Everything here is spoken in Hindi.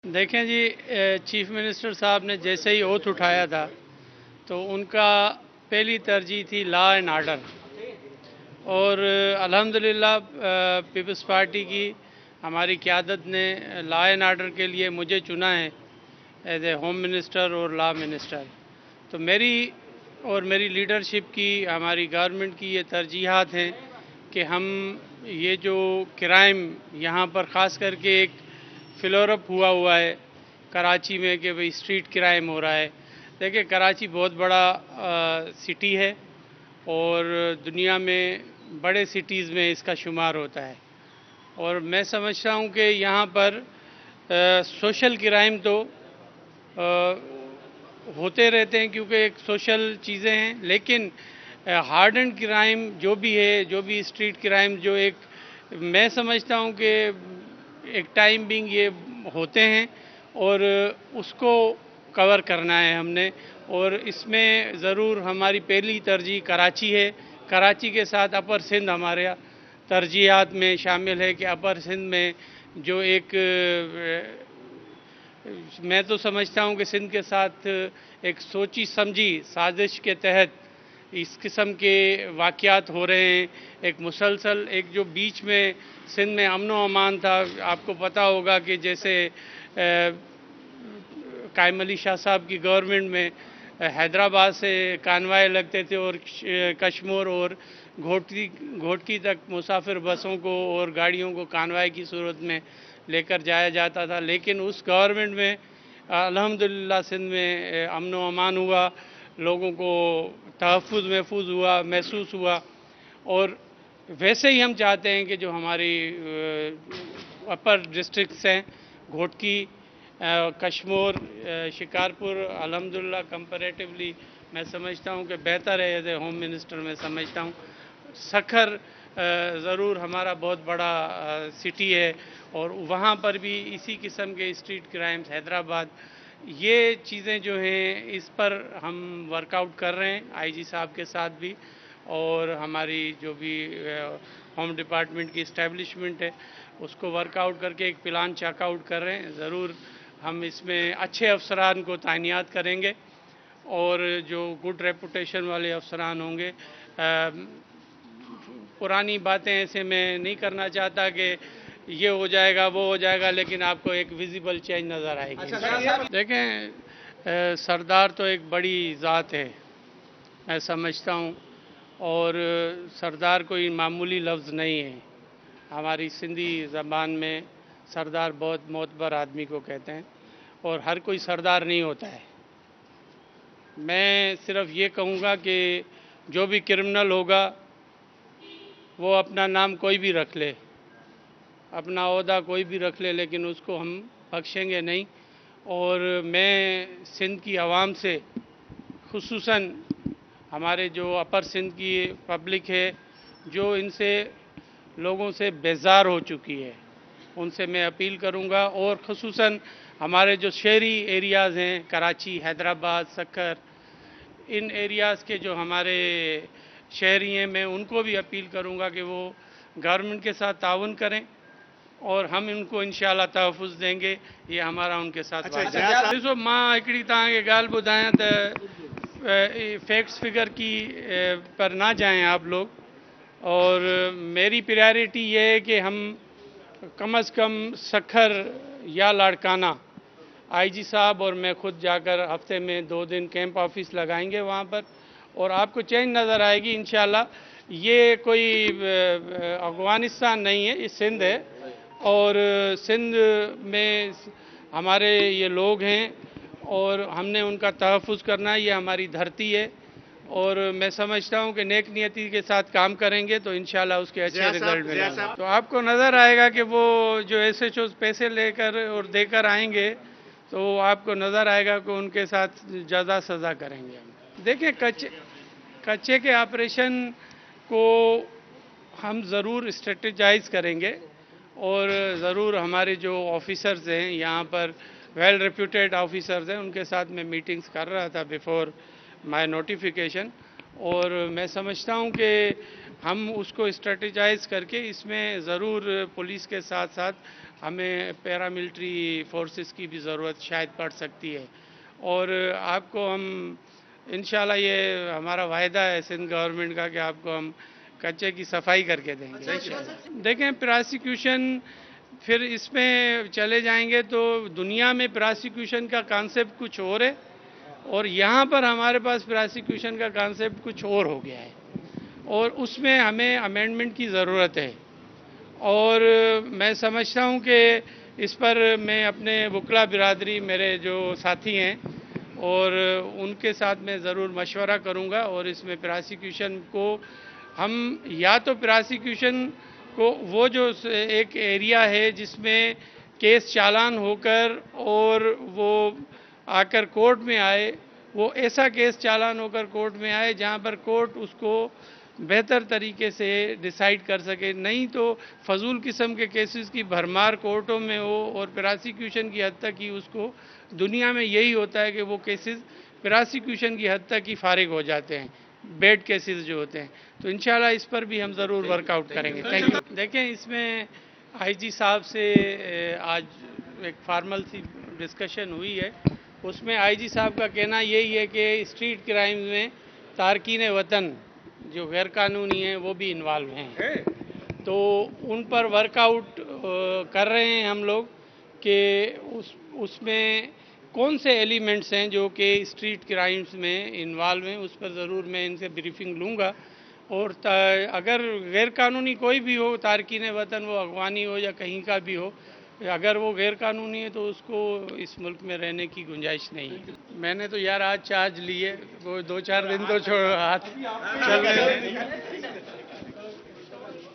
देखें जी, चीफ मिनिस्टर साहब ने जैसे ही ओथ उठाया था तो उनका पहली तरजीह थी लॉ एंड आर्डर। और अल्हम्दुलिल्लाह पीपल्स पार्टी की हमारी क़यादत ने लॉ एंड आर्डर के लिए मुझे चुना है एज ए होम मिनिस्टर और लॉ मिनिस्टर। तो मेरी और मेरी लीडरशिप की, हमारी गवर्नमेंट की ये तरजीहात हैं कि हम ये जो क्राइम यहाँ पर ख़ास करके एक फ्लोरअप हुआ है कराची में कि भाई स्ट्रीट क्राइम हो रहा है। देखिए, कराची बहुत बड़ा सिटी है और दुनिया में बड़े सिटीज़ में इसका शुमार होता है। और मैं समझता हूँ कि यहाँ पर सोशल क्राइम तो होते रहते हैं क्योंकि एक सोशल चीज़ें हैं, लेकिन हार्ड एंड क्राइम जो भी है, जो भी स्ट्रीट क्राइम, जो एक मैं समझता हूँ कि एक टाइम बिंग ये होते हैं और उसको कवर करना है हमने। और इसमें ज़रूर हमारी पहली तरजीह कराची है। कराची के साथ अपर सिंध हमारे तरजीहात में शामिल है कि अपर सिंध में जो एक मैं तो समझता हूँ कि सिंध के साथ एक सोची समझी साजिश के तहत इस किस्म के वाक़यात हो रहे हैं। एक मुसलसल एक जो बीच में सिंध में अमन व अमान था, आपको पता होगा कि जैसे कायम अली शाह साहब की गवर्नमेंट में हैदराबाद से कानवाए लगते थे और कश्मीर और घोटकी तक मुसाफिर बसों को और गाड़ियों को कानवाए की सूरत में लेकर जाया जाता था। लेकिन उस गवर्नमेंट में अल्हम्दुलिल्लाह सिंध में अमन व अमान हुआ, लोगों को तहफ़्फ़ुज़ महफूज हुआ, महसूस हुआ। और वैसे ही हम चाहते हैं कि जो हमारी अपर डिस्ट्रिक्ट्स हैं, घोटकी, कश्मीर, शिकारपुर, अल्हम्दुलिल्लाह कंपैरेटिवली मैं समझता हूँ कि बेहतर है। एज ए होम मिनिस्टर मैं समझता हूँ सखर ज़रूर हमारा बहुत बड़ा सिटी है और वहाँ पर भी इसी किस्म के स्ट्रीट क्राइम्स, हैदराबाद, ये चीज़ें जो हैं इस पर हम वर्कआउट कर रहे हैं आईजी साहब के साथ भी। और हमारी जो भी होम डिपार्टमेंट की इस्टेब्लिशमेंट है उसको वर्कआउट करके एक प्लान चेकआउट कर रहे हैं। ज़रूर हम इसमें अच्छे अफसरान को तैनात करेंगे और जो गुड रेपुटेशन वाले अफसरान होंगे। पुरानी बातें ऐसे मैं नहीं करना चाहता कि ये हो जाएगा वो हो जाएगा, लेकिन आपको एक विजिबल चेंज नज़र आएगी। अच्छा, देखें, सरदार तो एक बड़ी ज़ात है मैं समझता हूँ, और सरदार कोई मामूली लफ्ज़ नहीं है। हमारी सिंधी ज़बान में सरदार बहुत मोतबर आदमी को कहते हैं और हर कोई सरदार नहीं होता है। मैं सिर्फ ये कहूँगा कि जो भी क्रिमिनल होगा वो अपना नाम कोई भी रख ले, अपना ओहदा कोई भी रख ले, लेकिन उसको हम बख्शेंगे नहीं। और मैं सिंध की आवाम से, खुसूसन हमारे जो अपर सिंध की पब्लिक है जो इनसे लोगों से बेजार हो चुकी है, उनसे मैं अपील करूंगा। और ख़ुसूसन हमारे जो शहरी एरियाज़ हैं, कराची, हैदराबाद, सक्कर, इन एरियाज़ के जो हमारे शहरी हैं, मैं उनको भी अपील करूंगा कि वो गवर्नमेंट के साथ ताउन करें और हम इनको इंशाल्लाह तहफ़्फ़ुज़ देंगे। ये हमारा उनके साथ ॾिसो, मां हिकिड़ी तव्हांखे ॻाल्हि ॿुधायां त फैक्ट्स फिगर की पर ना जाएं आप लोग। और मेरी प्रायोरिटी ये है कि हम कम से कम सखर या लाड़काना आईजी साहब और मैं खुद जाकर हफ्ते में 2 दिन कैंप ऑफिस लगाएंगे वहाँ पर, और आपको चेंज नज़र आएगी इंशाल्लाह। ये कोई अफ़गानिस्तान नहीं है, ये सिंध है और सिंध में हमारे ये लोग हैं और हमने उनका तहफ़्फ़ुज़ करना है। ये हमारी धरती है और मैं समझता हूं कि नेक नियति के साथ काम करेंगे तो इंशाल्लाह उसके अच्छे रिजल्ट मिलेंगे। तो आपको नज़र आएगा कि वो जो एसएचओ पैसे लेकर और देकर आएंगे तो आपको नज़र आएगा कि उनके साथ जज़ा सज़ा करेंगे हम। देखिए, कच्चे के ऑपरेशन को हम ज़रूर स्ट्रेटेजाइज करेंगे और ज़रूर हमारे जो ऑफिसर्स हैं यहाँ पर, वेल रेप्यूटेड ऑफिसर्स हैं, उनके साथ मैं मीटिंग्स कर रहा था बिफोर माय नोटिफिकेशन। और मैं समझता हूं कि हम उसको स्ट्रेटेजाइज करके इसमें ज़रूर पुलिस के साथ साथ हमें पैरामिलिट्री फोर्सेस की भी ज़रूरत शायद पड़ सकती है। और आपको हम इंशाल्लाह ये हमारा वायदा है सिंध गवर्नमेंट का कि आपको हम कच्चे की सफाई करके देंगे। देखें प्रोसिक्यूशन फिर इसमें चले जाएंगे तो दुनिया में प्रोसिक्यूशन का कॉन्सेप्ट कुछ और है और यहाँ पर हमारे पास प्रोसिक्यूशन का कॉन्सेप्ट कुछ और हो गया है और उसमें हमें अमेंडमेंट की ज़रूरत है। और मैं समझता हूँ कि इस पर मैं अपने वकला बिरादरी मेरे जो साथी हैं और उनके साथ मैं ज़रूर मशवरा करूँगा और इसमें प्रोसिक्यूशन को हम या तो प्रोसिक्यूशन को वो जो एक एरिया है जिसमें केस चालान होकर और वो आकर कोर्ट में आए, वो ऐसा केस चालान होकर कोर्ट में आए जहाँ पर कोर्ट उसको बेहतर तरीके से डिसाइड कर सके। नहीं तो फजूल किस्म के केसेस की भरमार कोर्टों में हो और प्रोसिक्यूशन की हद तक ही उसको दुनिया में यही होता है कि वो केसेस प्रोसिक्यूशन की हद तक ही फारिग हो जाते हैं, बेड केसेस जो होते हैं। तो इंशाल्लाह इस पर भी हम ज़रूर वर्कआउट करेंगे। Thank you. देखें इसमें आईजी साहब से आज एक फॉर्मल सी डिस्कशन हुई है, उसमें आईजी साहब का कहना यही है कि स्ट्रीट क्राइम में तारकीन वतन जो गैर कानूनी हैं वो भी इन्वॉल्व हैं, तो उन पर वर्कआउट कर रहे हैं हम लोग कि उसमें कौन से एलिमेंट्स हैं जो कि स्ट्रीट क्राइम्स में इन्वॉल्व हैं, उस पर ज़रूर मैं इनसे ब्रीफिंग लूँगा। और अगर गैर कानूनी कोई भी हो, तारकीन वतन वो अगवानी हो या कहीं का भी हो, अगर वो गैर कानूनी है तो उसको इस मुल्क में रहने की गुंजाइश नहीं है। मैंने तो यार आज चार्ज लिए, वो 2-4 दिन तो हाथ चल रहे थे।